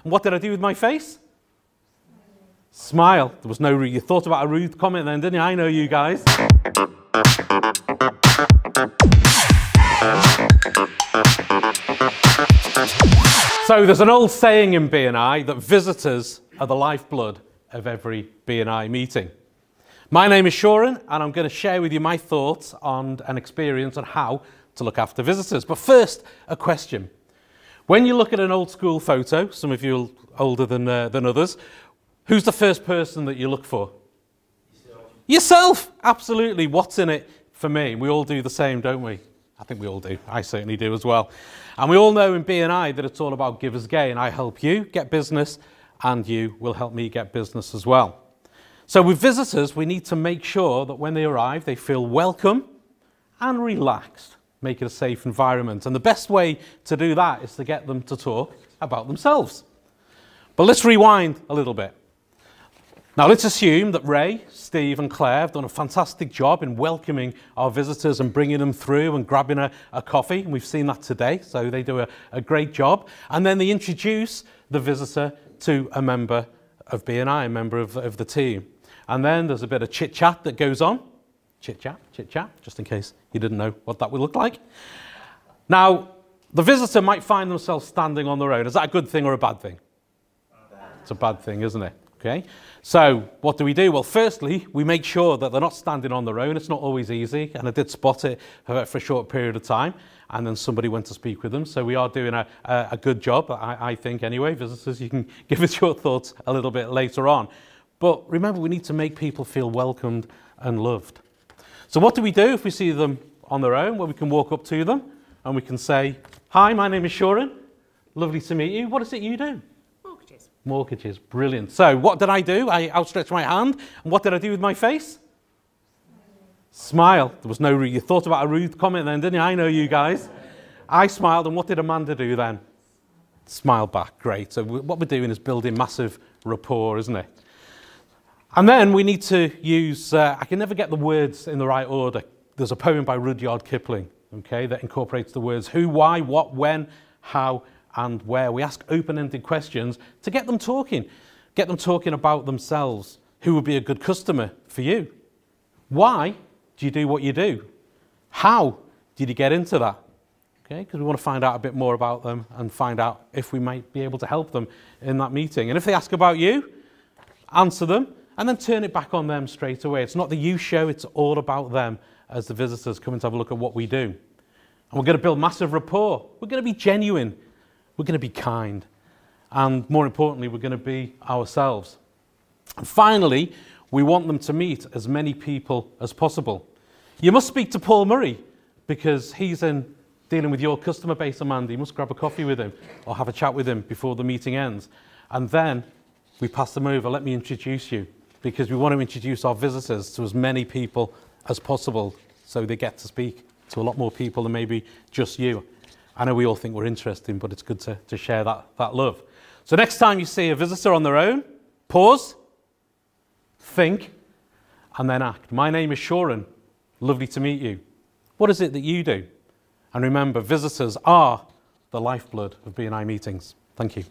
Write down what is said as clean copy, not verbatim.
And what did I do with my face? Smile. There was no, you thought about a rude comment then, didn't you? I know you guys. So there's an old saying in BNI that visitors are the lifeblood of every BNI meeting. My name is Sauren, and I'm going to share with you my thoughts on an experience on how to look after visitors. But first, a question. When you look at an old school photo, some of you are older than others, who's the first person that you look for? Yourself! Absolutely. What's in it for me? We all do the same, don't we? I think we all do. I certainly do as well. And we all know in BNI that it's all about givers gain. I help you get business, and you will help me get business as well. So with visitors, we need to make sure that when they arrive, they feel welcome and relaxed. Make it a safe environment. And the best way to do that is to get them to talk about themselves. But let's rewind a little bit. Now let's assume that Ray, Steve and Claire have done a fantastic job in welcoming our visitors and bringing them through and grabbing a coffee. And we've seen that today, so they do a great job. And then they introduce the visitor to a member of BNI, a member of the team. And then there's a bit of chit-chat that goes on. Chit-chat, just in case you didn't know what that would look like. Now, the visitor might find themselves standing on their own. Is that a good thing or a bad thing? It's a bad thing, isn't it? Okay. So what do? Well, firstly, we make sure that they're not standing on their own. It's not always easy, and I did spot it for a short period of time, and then somebody went to speak with them. So we are doing a good job, I think, anyway. Visitors, you can give us your thoughts a little bit later on. But remember, we need to make people feel welcomed and loved. So what do if we see them on their own? Well, we can walk up to them and we can say, "Hi, my name is Sauren. Lovely to meet you. What is it you do?" Mortgages. Mortgages. Brilliant. So what did I do? I outstretched my hand. And what did I do with my face? Smile. There was no, you thought about a rude comment then, didn't you? I know you guys. I smiled, and what did Amanda do then? Smile back. Great. So what we're doing is building massive rapport, isn't it? And then we need to use, I can never get the words in the right order. There's a poem by Rudyard Kipling, okay, that incorporates the words who, why, what, when, how, and where. We ask open-ended questions to get them talking about themselves. Who would be a good customer for you? Why do you do what you do? How did you get into that? Okay, because we want to find out a bit more about them and find out if we might be able to help them in that meeting. And if they ask about you, answer them, and then turn it back on them straight away. It's not the you show, it's all about them as the visitors come in to have a look at what we do. And we're going to build massive rapport. We're going to be genuine. We're going to be kind. And more importantly, we're going to be ourselves. And finally, we want them to meet as many people as possible. You must speak to Paul Murray because he's in dealing with your customer base, Amanda. You must grab a coffee with him or have a chat with him before the meeting ends. And then we pass them over. Let me introduce you, because we want to introduce our visitors to as many people as possible so they get to speak to a lot more people than maybe just you. I know we all think we're interesting, but it's good to share that love. So next time you see a visitor on their own, pause, think, and then act. My name is Sauren. Lovely to meet you. What is it that you do? And remember, visitors are the lifeblood of BNI meetings. Thank you.